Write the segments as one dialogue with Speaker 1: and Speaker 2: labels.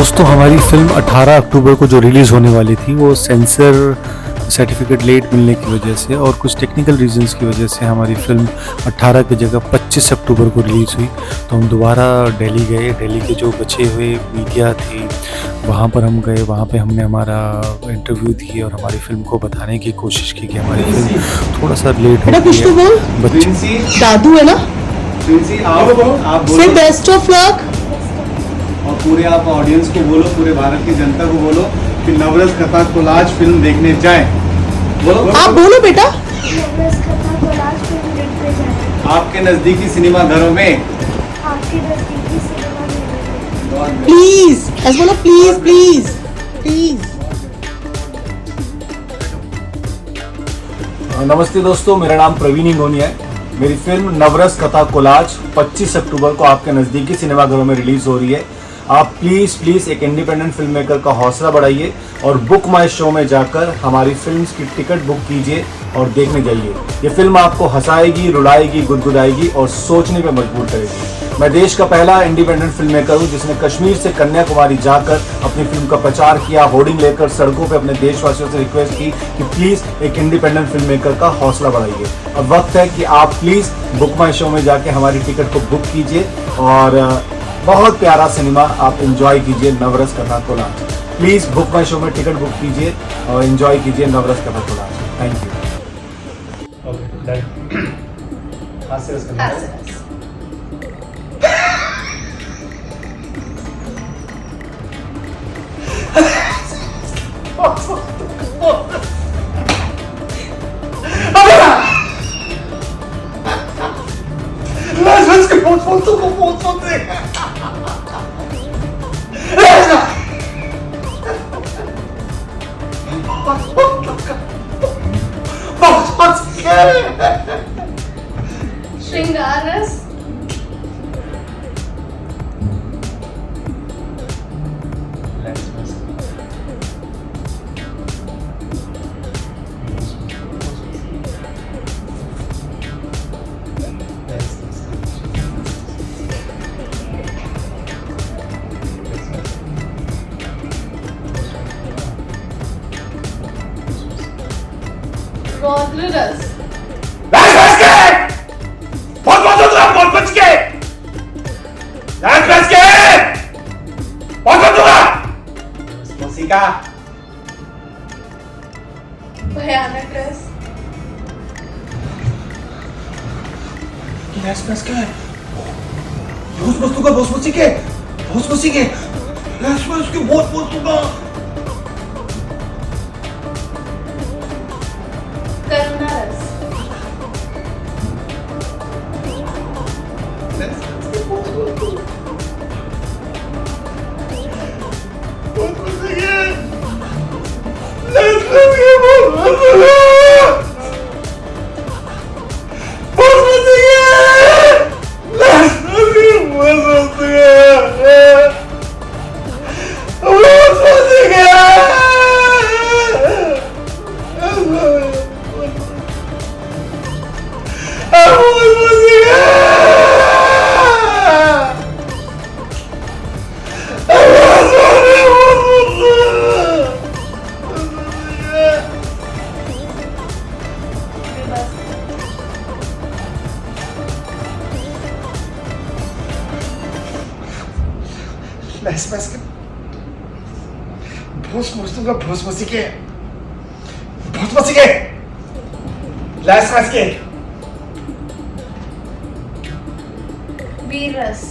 Speaker 1: दोस्तों हमारी फिल्म 18 अक्टूबर को जो रिलीज़ होने वाली थी वो सेंसर सर्टिफिकेट लेट मिलने की वजह से और कुछ टेक्निकल रीजंस की वजह से हमारी फिल्म 18 की जगह 25 अक्टूबर को रिलीज़ हुई। तो हम दोबारा दिल्ली गए। दिल्ली के जो बचे हुए मीडिया थी वहाँ पर हम गए। वहाँ पे हमने हमारा इंटरव्यू दिए और हमारी फिल्म को बताने की कोशिश की कि हमारी फिल्म थोड़ा सा लेट हो गई है। बच्चे
Speaker 2: दादू है ना,
Speaker 3: आप बोलो
Speaker 2: बेस्ट ऑफ लक।
Speaker 3: और पूरे आप ऑडियंस को बोलो, पूरे भारत की जनता को बोलो कि नवरस कथा कोलाज फिल्म देखने जाएं। बोलो
Speaker 2: आप बोलो बेटा।
Speaker 4: नवरस कथा कोलाज फिल्म देखने जाएं।
Speaker 3: आपके नजदीकी सिनेमा घरों में।
Speaker 4: आपके नजदीकी सिनेमा घरों में।
Speaker 2: प्लीज ऐसे बोलो, प्लीज प्लीज प्लीज।
Speaker 5: नमस्ते दोस्तों, मेरा नाम प्रवीण इंगोनी है। मेरी फिल्म नवरस कथा कोलाज 25 अक्टूबर को आपके नज़दीकी सिनेमाघरों में रिलीज़ हो रही है। आप प्लीज़ एक इंडिपेंडेंट फिल्म मेकर का हौसला बढ़ाइए और बुक माई शो में जाकर हमारी फिल्म्स की टिकट बुक कीजिए और देखने जाइए। ये फिल्म आपको हंसाएगी, रुलाएगी, गुदगुदाएगी और सोचने पे मजबूर करेगी। मैं देश का पहला इंडिपेंडेंट फिल्म मेकर हूँ जिसने कश्मीर से कन्याकुमारी जाकर अपनी फिल्म का प्रचार किया, होर्डिंग लेकर सड़कों पे अपने देशवासियों से रिक्वेस्ट की कि प्लीज़ एक इंडिपेंडेंट फिल्म मेकर का हौसला बढ़ाइए। अब वक्त है कि आप प्लीज़ बुक माई शो में जाके हमारी टिकट को बुक कीजिए और बहुत प्यारा सिनेमा आप एंजॉय कीजिए, नवरस कथा collage. Please book my show में टिकट बुक कीजिए और एंजॉय कीजिए नवरस कथा कोलाज। Thank you.
Speaker 6: श्रृंगार रस रौद्र रस भयानक रस करुणा रस वीर रस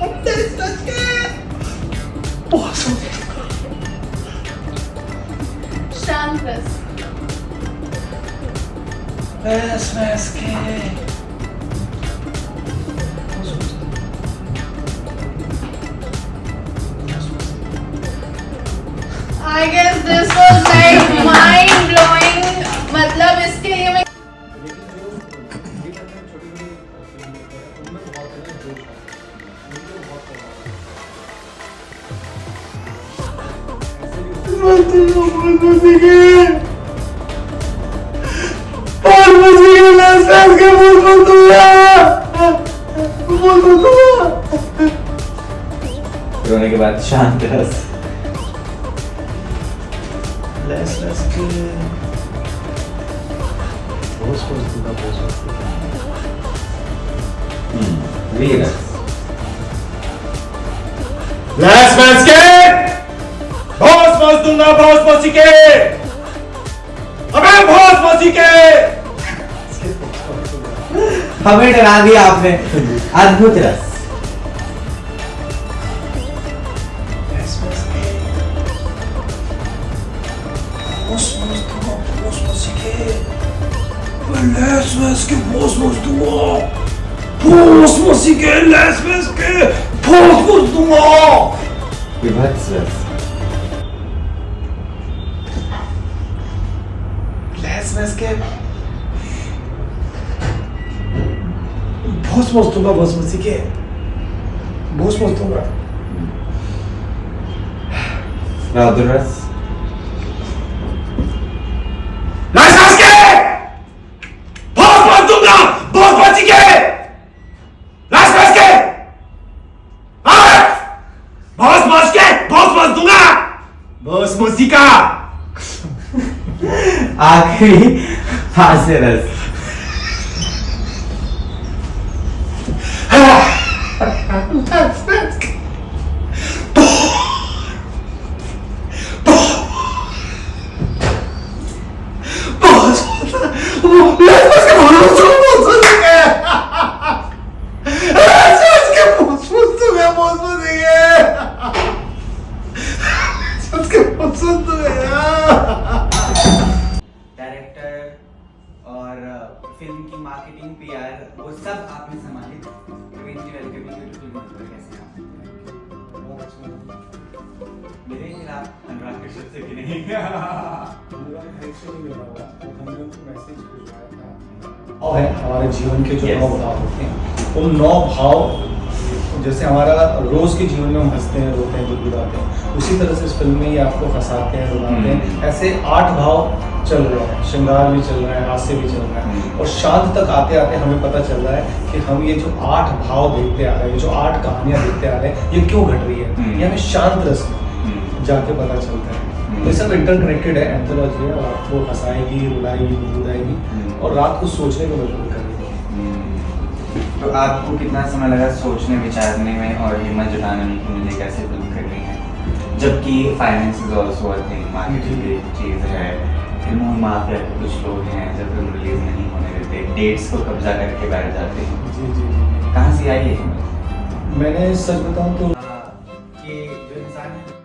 Speaker 6: अद्भुत रस शांति रस I guess this was like mind blowing. मतलब इसके लिए मैं
Speaker 7: रोने के बाद शांत रस वीरस
Speaker 5: लैस मैस के बॉस मस दूंगा बॉस मसी के अबे बॉस मसी के
Speaker 7: हमें डरा दिया आपने अद्भुत रस विभत्स रस राउदर रस
Speaker 5: लैस मैस के बॉस मस दूंगा बॉस मसी के लैस मैस के बॉस मस के बॉस मस दूंगा बॉस मसी का
Speaker 7: आखिरी हास्य रस डायरेक्टर और फिल्म की मार्केटिंग पीआर वो सब आपने संभाली वेलकमिंग यू टू फिल्म कैसे आप मेरे खिलाफ अनुराग कश्यप से भी नहीं
Speaker 3: भाव है हमारे जीवन के जो
Speaker 7: Yes.
Speaker 3: 9 भाव होते हैं उन 9 भाव जैसे हमारा रोज के जीवन में हम हंसते हैं रोते हैं गुदगुदाते हैं उसी तरह से इस फिल्म में ये आपको हंसाते हैं रुलाते हैं ऐसे 8 भाव चल रहे हैं श्रृंगार भी चल रहा है हास्य भी चल रहा है और शांत तक आते आते हमें पता चल रहा है कि हम ये जो 8 भाव देखते आ रहे हैं ये जो 8 कहानियां देखते आ रहे हैं ये क्यों घट रही है ये हमें शांत रस में जाके पता चलता है ये सब इंटरकनेक्टेड है एंथोलॉजी है और आपको हंसाएगी रुलाएगी गुदगुदाएगी और रात को सोचने को मजबूर करेगी
Speaker 7: तो आपको कितना समय लगा सोचने विचारने में और हिम्मत जुटाने में कि मुझे कैसे फिल्म करनी है जबकि finance is also I think marketing की चीज़ है फिल्मों में माफिया के कुछ लोग हैं जब फिल्म रिलीज नहीं होने देते डेट्स को कब्जा करके बैठ जाते हैं
Speaker 3: जी जी जी
Speaker 7: कहाँ से आई है हिम्मत
Speaker 3: मैंने सच बताऊं तो
Speaker 7: कि जो इंसान है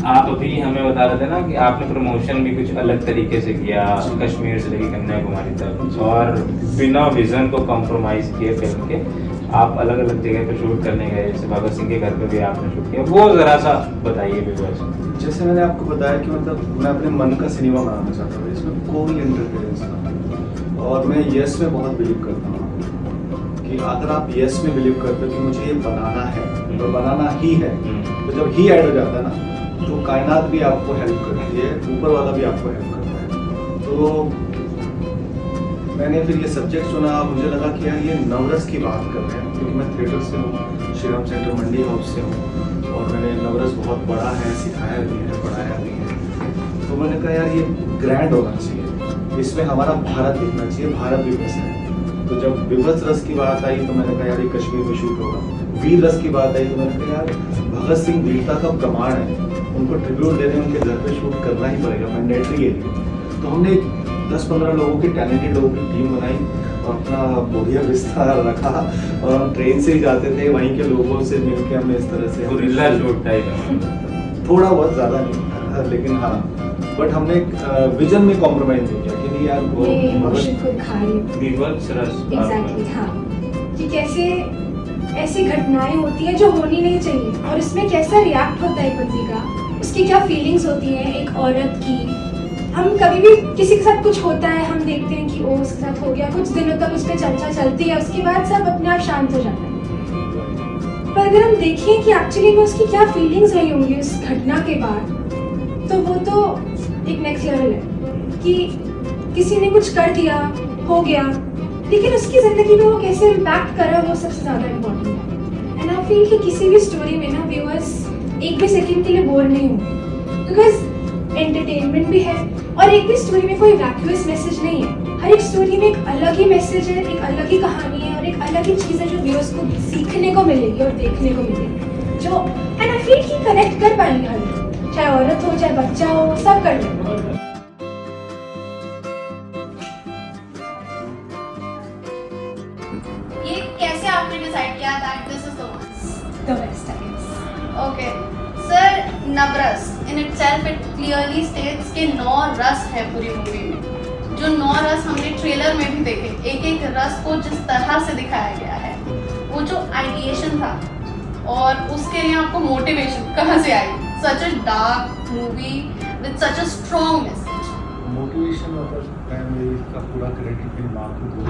Speaker 8: आप अभी हमें बता रहे थे ना कि आपने प्रमोशन भी कुछ अलग तरीके से किया, कश्मीर से लेकर कन्याकुमारी तक, और बिना विजन को कॉम्प्रोमाइज किए फिल्म के आप अलग अलग जगह पे शूट करने गए, जैसे भगत सिंह के घर पे भी आपने शूट किया, वो जरा सा बताइए व्यूअर्स।
Speaker 3: जैसे मैंने आपको बताया कि मतलब मैं अपने मन का सिनेमा बनाना चाहता हूँ, इसमें कोई इंटरफेरेंस ना, और मैं यस में बहुत बिलीव करता हूँ कि अगर आप यस में बिलीव करते हो कि मुझे ये बनाना है और बनाना ही है, तो जब ही ऐड हो जाता है ना, तो कायनात भी आपको हेल्प करती है, ऊपर वाला भी आपको हेल्प करता है। तो मैंने फिर ये सब्जेक्ट चुना, मुझे लगा कि यार ये नवरस की बात कर रहे हैं, क्योंकि मैं थिएटर से हूँ, श्री राम सेंटर मंडी हाउस से हूँ, और मैंने नवरस बहुत बड़ा है, सिखाया भी है, पढ़ाया भी है। तो मैंने कहा यार ये ग्रैंड होना चाहिए, इसमें हमारा भारत दिखना चाहिए, भारत विवश है। तो जब विवश रस की बात आई तो मैंने कहा यार ये कश्मीर में शूट होगा। वीर रस की बात आई तो मैंने कहा यार भगत सिंह वीरता का प्रमाण है, उनको ट्रिब्यूट देने उनके घर पे शूट करना ही पड़ेगा, मैंडेटरी है। तो हमने 10-15 लोगों की, टैलेंटेड लोगों की टीम बनाई और अपना बोरिया बिस्तर रखा, और हम ट्रेन से ही जाते थे, वहीं के लोगों से मिलके हमने इस तरह से
Speaker 8: गुरिल्ला शूट टाइप,
Speaker 3: थोड़ा बहुत ज़्यादा नहीं, लेकिन हाँ, बट हमने विजन में कॉम्प्रोमाइज नहीं किया कि नहीं यार वो
Speaker 9: ये इमोशन को दिखा रही है।
Speaker 8: विवश रस।
Speaker 9: एग्जैक्टली, हाँ, कि कैसे ऐसी घटनाएं होती हैं जो होनी नहीं चाहिए, और इसमें कैसा रिएक्ट होता है एक बंदी का, उसकी क्या फीलिंग्स होती हैं एक औरत की। हम कभी भी किसी के साथ कुछ होता है, हम देखते हैं कि ओ उसके साथ हो गया, कुछ दिनों तक उस पर चर्चा चलती है, उसके बाद सब अपने आप शांत हो जाता है। पर अगर हम देखें कि एक्चुअली में उसकी क्या फीलिंग्स रही होंगी उस घटना के बाद, तो वो तो एक नेक्स्ट लेवल है कि किसी ने कुछ कर दिया, हो गया, लेकिन उसकी ज़िंदगी में वो कैसे इम्पैक्ट कर रहा है, वो सबसे ज़्यादा इम्पोर्टेंट है। एंड आई फील कि किसी भी स्टोरी में ना व्यूअर्स एक भी सेकंड के लिए बोर नहीं होंगे, बिकॉज एंटरटेनमेंट भी है, और एक भी स्टोरी में कोई वैक्यूअस मैसेज नहीं है। हर एक स्टोरी में एक अलग ही मैसेज है, एक अलग ही कहानी है, और एक अलग ही चीज़ है जो व्यूअर्स को सीखने को मिलेगी और देखने को मिलेगी, जो एंड आई फील कि कनेक्ट कर पाएंगे हर लोग, चाहे औरत हो चाहे बच्चा हो, सब कर लेंगे।
Speaker 6: ये कैसे आपने डिसाइड किया that this is the one?
Speaker 9: The best, I guess.
Speaker 6: Okay sir, Navarasa in itself it clearly states कि 9 रस है पूरी मूवी में। जो 9 रस हमने ट्रेलर में भी देखे, एक एक रस को जिस तरह से दिखाया गया है, वो जो आइडिएशन था और उसके लिए आपको मोटिवेशन कहाँ से आई? Such a dark movie with such a strong message.
Speaker 3: Motivation मतलब मैं मेरी का पूरा क्रेडिट मेरी माँ को दूँ।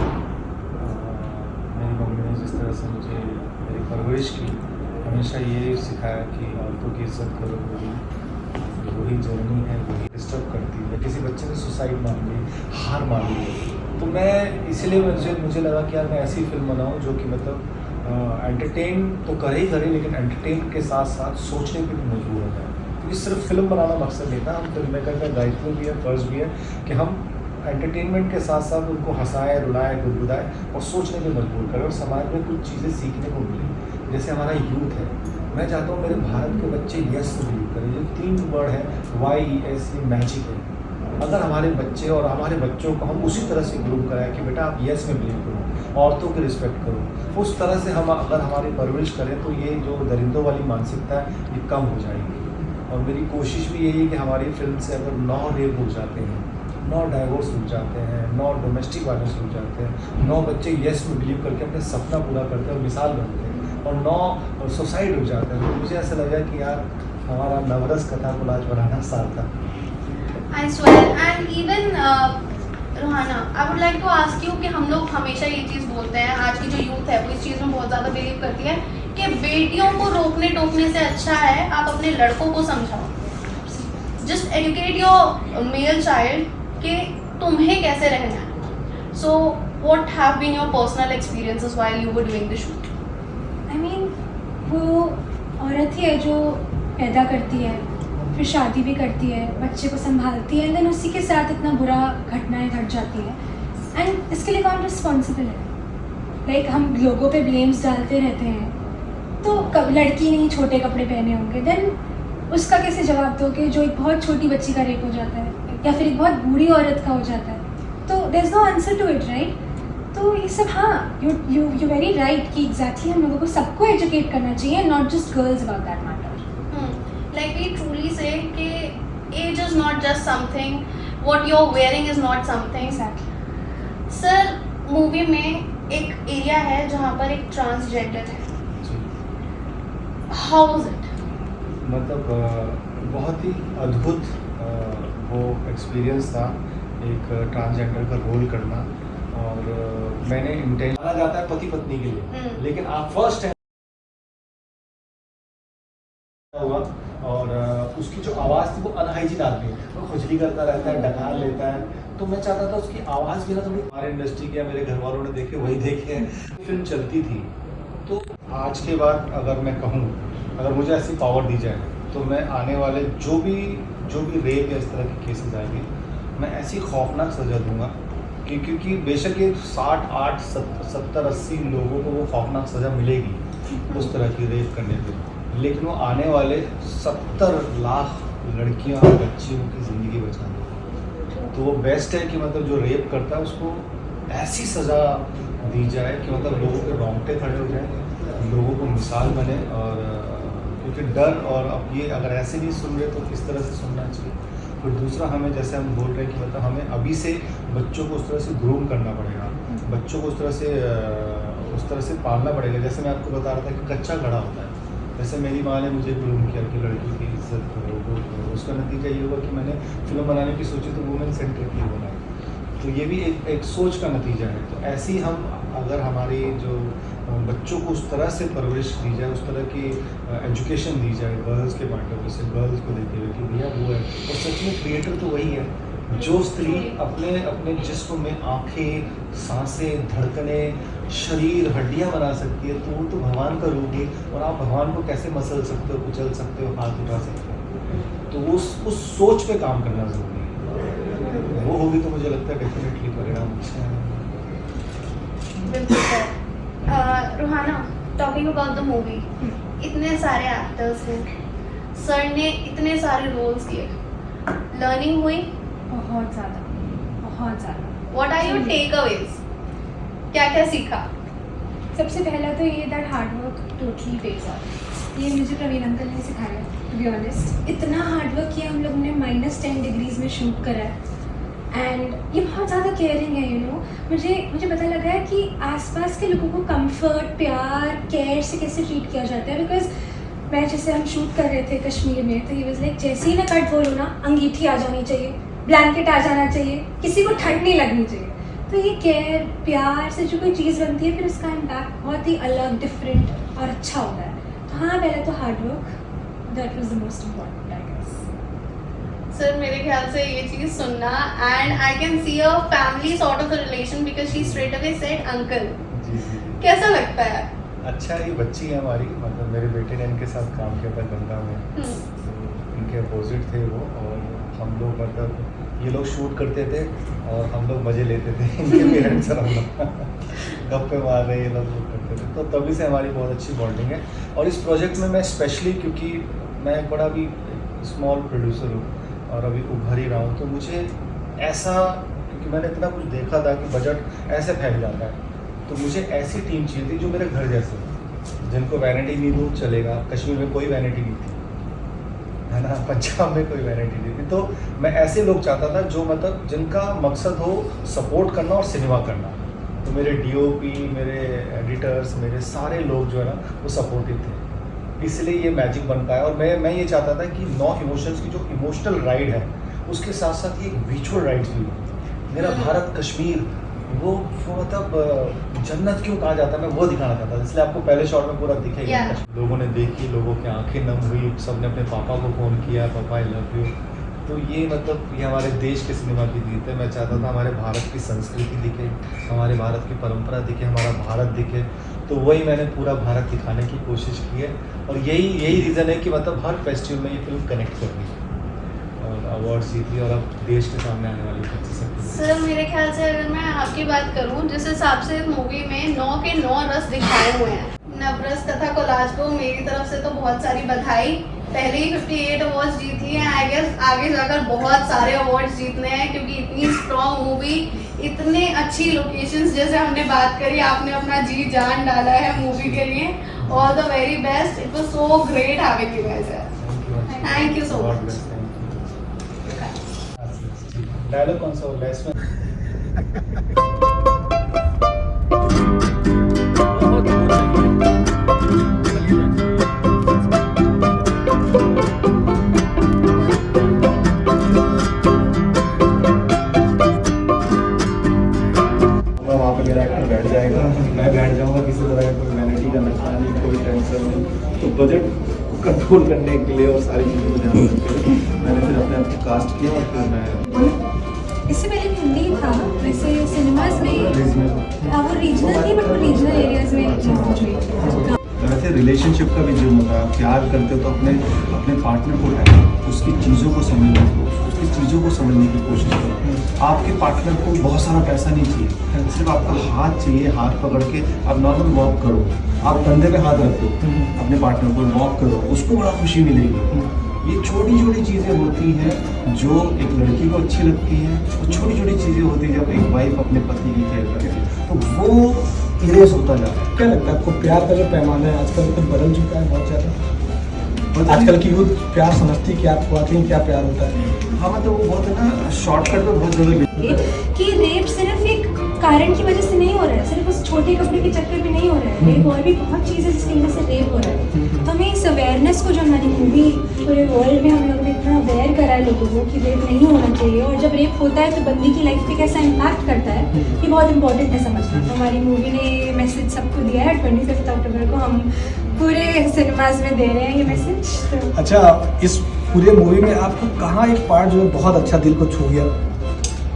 Speaker 3: मेरी मम्मी ने जिस तरह से मुझे मेरी परवरिश की, हमेशा ये सिखाया कि औरतों की इज्जत करो, वही जर्नी है, वही डिस्टर्ब करती है। किसी बच्चे ने सुसाइड मान ली, हार मान ली, तो मैं इसलिए मुझे लगा कि यार मैं ऐसी फिल्म बनाऊँ जो कि मतलब एंटरटेन तो करे ही करे, लेकिन एंटरटेन के साथ साथ सोचने पे भी मजबूर हो जाए। क्योंकि सिर्फ फिल्म बनाना मकसद नहीं था, हम फिल्म मेकर का दायित्व भी है, फर्ज भी है कि हम एंटरटेनमेंट के साथ साथ उनको हंसाएं, रुलाएं, गुदगुदाएं और सोचने पे मजबूर करें, और समाज में कुछ चीज़ें सीखने को मिले। जैसे हमारा यूथ है, मैं चाहता हूँ मेरे भारत के बच्चे यस में बिलीव करें। जो 3 वर्ड है YES, ये मैजिक है। अगर हमारे बच्चे और हमारे बच्चों को हम उसी तरह से ग्रूम कराएं कि बेटा आप यस में बिलीव करो, औरतों की रिस्पेक्ट करो, उस तरह से हम अगर हमारी परवरिश करें तो ये जो दरिंदों वाली मानसिकता है ये कम हो जाएगी। और मेरी कोशिश भी यही है कि हमारी फिल्म से अगर 9 रेप हो जाते हैं, 9 डाइवोर्स हो जाते हैं, 9 डोमेस्टिक वायलेंस हो जाते हैं, 9 बच्चे यस में बिलीव करके अपने सपना पूरा करते हैं और मिसाल बनते हैं, और 9 सुसाइड हो जाते हैं, तो मुझे ऐसा लगा कि यार हमारा नवरस कथा को आज बढ़ाना सार्थक।
Speaker 6: I swear, and even Rohana, I would like to ask you कि हम लोग हमेशा ये चीज़ बोलते हैं, आज की जो यूथ है वो इस चीज़ में बहुत ज़्यादा बिलीव करती है कि बेटियों को रोकने टोकने से अच्छा है आप अपने लड़कों को समझाओ, just educate your male child कि तुम्हें कैसे रहना है। So what have been your personal experiences while you were doing the shoot?
Speaker 9: I mean, वो औरत ही है जो पैदा करती है, फिर शादी भी करती है, बच्चे को संभालती है, देन उसी के साथ इतना बुरा घटनाएं घट जाती हैं, एंड इसके लिए कौन रिस्पॉन्सिबल है? लाइक हम लोगों पे ब्लेम्स डालते रहते हैं, तो कब लड़की नहीं छोटे कपड़े पहने होंगे, देन उसका कैसे जवाब दो कि जो एक बहुत छोटी बच्ची का रेप हो जाता है या फिर एक बहुत बूढ़ी औरत का हो जाता है, तो there is no answer to it, right? तो ये सब हाँ यू वेरी राइट कि एग्जैक्टली हम लोगों को सबको एजुकेट करना चाहिए, not just girls about that matter.
Speaker 6: Like we truly say कि age is not just something, what you're wearing is not something. Sir movie में एक एरिया है जहाँ पर एक ट्रांसजेंडर है, हाउ वाज इट?
Speaker 3: मतलब बहुत ही अद्भुत वो एक्सपीरियंस था एक ट्रांसजेंडर का रोल करना। और मैंने इंटेंशन माना जाता है पति पत्नी के लिए, लेकिन आप फर्स्ट टाइम हुआ और उसकी जो आवाज़ थी वो अनहाइजीन आदमी, वो खुजली करता रहता है, डकार लेता है, तो मैं चाहता था उसकी आवाज़ भी ना थोड़ी हमारे इंडस्ट्री के मेरे घर वालों ने देखे वही देखे फिल्म चलती थी। तो आज के बाद अगर मैं कहूँ, अगर मुझे ऐसी पावर दी जाए तो मैं आने वाले जो भी रेप या इस तरह के केसेस आएंगे मैं ऐसी खौफनाक सज़ा दूंगा कि क्योंकि बेशक ये 60, 8, 70, 80 लोगों को वो खौफनाक सज़ा मिलेगी उस तरह की रेप करने पे, लेकिन वो आने वाले 70 लाख लड़कियां बच्चियों की ज़िंदगी बचा देगा। तो वो बेस्ट है कि मतलब जो रेप करता है उसको ऐसी सज़ा दी जाए कि मतलब लोगों के रोंगटे खड़े हो जाए, लोगों को मिसाल बने। और क्योंकि डर और अब ये अगर ऐसे नहीं सुन रहे तो किस तरह से सुनना चाहिए। फिर दूसरा हमें जैसे हम बोल रहे हैं कि मतलब हमें अभी से बच्चों को उस तरह से ग्रूम करना पड़ेगा, बच्चों को उस तरह से पालना पड़ेगा। जैसे मैं आपको बता रहा था कि कच्चा घड़ा होता है, जैसे मेरी माँ ने मुझे ग्रूम किया कि लड़कियों की इज्जत करो, उसका नतीजा ये हुआ कि मैंने फिल्म बनाने की सोची तो वुमेन सेंट्रिक फिल्म बनाई। तो ये भी एक सोच का नतीजा है। तो ऐसे ही हम अगर हमारी जो बच्चों को उस तरह से परवरिश दी जाए, उस तरह की एजुकेशन दी जाए गर्ल्स के पॉइंट ऑफ व्यू से, गर्ल्स को देखते हुए कि भैया वो है, और सच में क्रिएटर तो वही है। जो स्त्री अपने जिस्म में आँखें, सांसें, धड़कनें, शरीर, हड्डियाँ बना सकती है, तो वो तो भगवान का रूप है। और आप भगवान को कैसे मसल सकते हो, कुचल सकते हो, हाथ उठा सकते हो। तो उस सोच पे काम करना ज़रूरी है। वो होगी तो मुझे लगता है डेफिनेटली परिणाम अच्छा है।
Speaker 6: Ruhana, talking about the movie, इतने सारे एक्टर्स हैं, सर ने इतने सारे रोल्स किए, लर्निंग हुई
Speaker 9: बहुत ज़्यादा।
Speaker 6: What are your takeaways? क्या क्या सीखा?
Speaker 9: सबसे पहला तो ये that hard work totally pays off. ये मुझे प्रवीण अंकल ने सिखाया, टू बी ऑनेस्ट। इतना हार्ड वर्क किया हम लोग ने, -10 डिग्रीज में शूट करा है, एंड ये बहुत ज़्यादा केयरिंग है, यू नो। मुझे पता लगा है कि आसपास के लोगों को कंफर्ट, प्यार, केयर से कैसे ट्रीट किया जाता है। बिकॉज मैं जैसे हम शूट कर रहे थे कश्मीर में, तो ही वाज लाइक जैसे ही मैं कट बोलूँ ना, अंगीठी आ जानी चाहिए, ब्लैंकेट आ जाना चाहिए, किसी को ठंड नहीं लगनी चाहिए। तो ये केयर, प्यार से जो कोई चीज़ बनती है, फिर उसका इम्पैक्ट बहुत ही अलग, डिफरेंट और अच्छा होता है। तो हाँ, पहले तो hard work, that was the most important, I guess.
Speaker 6: Sir मेरे ख्याल से ये चीज़ सुनना, and I can see a family sort of a relation because she straight away said uncle.
Speaker 3: जी।
Speaker 6: कैसा लगता है?
Speaker 3: अच्छा, ये बच्ची है हमारी, मतलब मेरे बेटे ने इनके साथ काम किया था गंगा में, तो इनके अपोजिट थे वो। और हम लोग मतलब ये लोग शूट करते थे और हम लोग मज़े लेते थे, इनके पेरेंट्स और हम लोग गप्पे मार रहे ये लोग करते थे। तो तभी से हमारी बहुत अच्छी बॉन्डिंग है। और इस प्रोजेक्ट में मैं स्पेशली, क्योंकि मैं एक बड़ा भी स्मॉल प्रोड्यूसर हूँ और अभी उभर ही रहा हूँ, तो मुझे ऐसा, क्योंकि मैंने इतना कुछ देखा था कि बजट ऐसे फैल जाता है, तो मुझे ऐसी टीम चाहिए थी जो मेरे घर जैसे, जिनको वैनिटी नहीं दूँ चलेगा। कश्मीर में कोई वैनिटी नहीं थी, है ना, पंजाब में कोई वैनिटी नहीं थी। तो मैं ऐसे लोग चाहता था जो मतलब जिनका मकसद हो सपोर्ट करना और सिनेमा करना। तो मेरे DOP, मेरे एडिटर्स, मेरे सारे लोग जो है ना वो सपोर्टिव थे, इसलिए ये मैजिक बन पाया। और मैं ये चाहता था कि 9 इमोशंस की जो इमोशनल राइड है उसके साथ साथ ये एक विजुअल राइड भी हो। मेरा भारत कश्मीर वो मतलब जन्नत क्यों कहा जाता है, मैं वो दिखाना चाहता था। इसलिए आपको पहले शॉट में पूरा दिखेगा। लोगों ने देखी, लोगों की आंखें नम हुई, सब ने अपने पापा को फ़ोन किया, पापा आई लव यू। तो ये मतलब ये हमारे देश के सिनेमा की जीत है। मैं चाहता था हमारे भारत की संस्कृति दिखे, हमारे भारत की परंपरा दिखे, हमारा भारत दिखे। तो वही मैंने पूरा भारत दिखाने की कोशिश की है। और यही रीज़न है कि मतलब हर फेस्टिवल में ये फिल्म कनेक्ट कर रही है और अवार्ड जीती और अब देश के सामने आने वाली 25 अक्टूबर।
Speaker 6: सर मेरे ख्याल से अगर मैं आपकी बात करूं, जिस हिसाब से मूवी में 9 के 9 रस दिखाए हुए हैं, नवरस कथा कोलाज को मेरी तरफ से तो बहुत सारी बधाई। पहले ही 58 अवार्ड्स जीती हैं। आई गेस आगे जाकर बहुत सारे अवार्ड्स जीतने हैं, क्योंकि इतनी स्ट्रॉन्ग मूवी, इतने अच्छी लोकेशंस, जैसे हमने बात करी, आपने अपना जी जान डाला है मूवी के लिए। All the very best. It was so great having you guys here. Thank you so much.
Speaker 3: Dialogue कौन सा हो लास्ट में? वहाँ पे मेरा एक्टर बैठ जाएगा, मैं बैठ जाऊँगा, किसी तरह का कोई वैनिटी का नुकसान नहीं, कोई टेंशन नहीं। तो बजट कंट्रोल करने के लिए और सारी चीज़ों को ध्यान रखते हुए मैंने फिर अपने आप को कास्ट किया और फिर मैं
Speaker 9: इससे पहले हिंदी था, वैसे सिनेमाज में वो रीजनल थी, बट वो रीजनल एरियाज में लॉन्च हुई थी।
Speaker 3: वैसे रिलेशनशिप का भी जो होता है, प्यार करते हो तो अपने पार्टनर को टाइम, उसकी चीज़ों को समझने की, उसकी चीज़ों को समझने की कोशिश करो। आपके पार्टनर को बहुत सारा पैसा नहीं चाहिए, सिर्फ आपका हाथ चाहिए। हाथ पकड़ के आप नॉर्मल वॉक करो, आप कंधे पे हाथ रख दो, अपने पार्टनर को वॉक करो, उसको बड़ा खुशी मिलेगी। ये छोटी छोटी चीज़ें होती हैं जो एक लड़की को अच्छी लगती हैं, और छोटी छोटी चीज़ें होती हैं जब एक वाइफ अपने पति की केयर करती है, तो वो इरेज होता जाता है।
Speaker 10: क्या लगता है आपको, प्यार का जो पैमाना है आजकल तो बदल चुका है बहुत ज़्यादा? आजकल की यूथ प्यार समझती है कि आपको आती है क्या प्यार होता है?
Speaker 3: हाँ, मतलब वो बहुत है ना, शॉर्टकट में बहुत ज़रूरी
Speaker 9: कि रेप सिर्फ एक कारण की वजह से नहीं हो रहा है, सिर्फ उस छोटे कपड़े के चक्कर में नहीं हो रहा है। रेप और भी बहुत चीज़ें जिसकी वजह से रेप हो रहा है। तो हमें इस अवेयरनेस को, जो हमारी मूवी पूरे वर्ल्ड में हम लोगों ने इतना अवेयर करा है लोगों को कि रेप नहीं होना चाहिए, और जब रेप होता है तो बंदी की लाइफ पे कैसा इम्पैक्ट करता है, ये बहुत इंपॉर्टेंट है समझना। तो हमारी मूवी ने ये मैसेज सबको दिया है। 25 अक्टूबर को हम पूरे सिनेमाज में दे रहे हैं ये मैसेज। तो
Speaker 10: अच्छा, इस पूरे मूवी में आपको कहाँ एक पार्ट जो है बहुत अच्छा दिल को छू गया?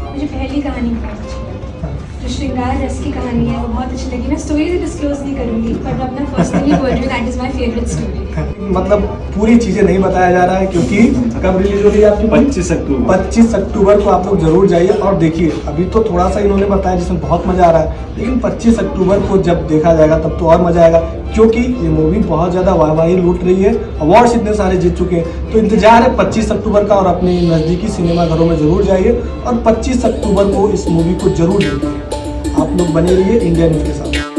Speaker 9: मुझे पहली कहानी बहुत अच्छी लगी, जो श्रृंगार रस की कहानी है वो बहुत अच्छी लगी। मैं स्टोरी से डिस्क्लोज नहीं करूँगी, पर मैं अपना पर्सनली बोल रही हूँ, that is my favourite story.
Speaker 10: मतलब पूरी चीज़ें नहीं बताया जा रहा है, क्योंकि कब रिलीज हो रही है आपकी?
Speaker 3: 25 अक्टूबर।
Speaker 10: 25 अक्टूबर को आप लोग जरूर जाइए और देखिए। अभी तो थोड़ा सा इन्होंने बताया जिसमें बहुत मज़ा आ रहा है, लेकिन 25 अक्टूबर को जब देखा जाएगा तब तो और मज़ा आएगा, क्योंकि ये मूवी बहुत ज़्यादा वाहवाही लूट रही है, अवार्ड्स इतने सारे जीत चुके हैं। तो इंतजार है 25 अक्टूबर का, और अपने नज़दीकी सिनेमा घरों में ज़रूर जाइए और 25 अक्टूबर को इस मूवी को जरूर देखिए। आप लोग बने रहिए इंडिया न्यूज़ के साथ।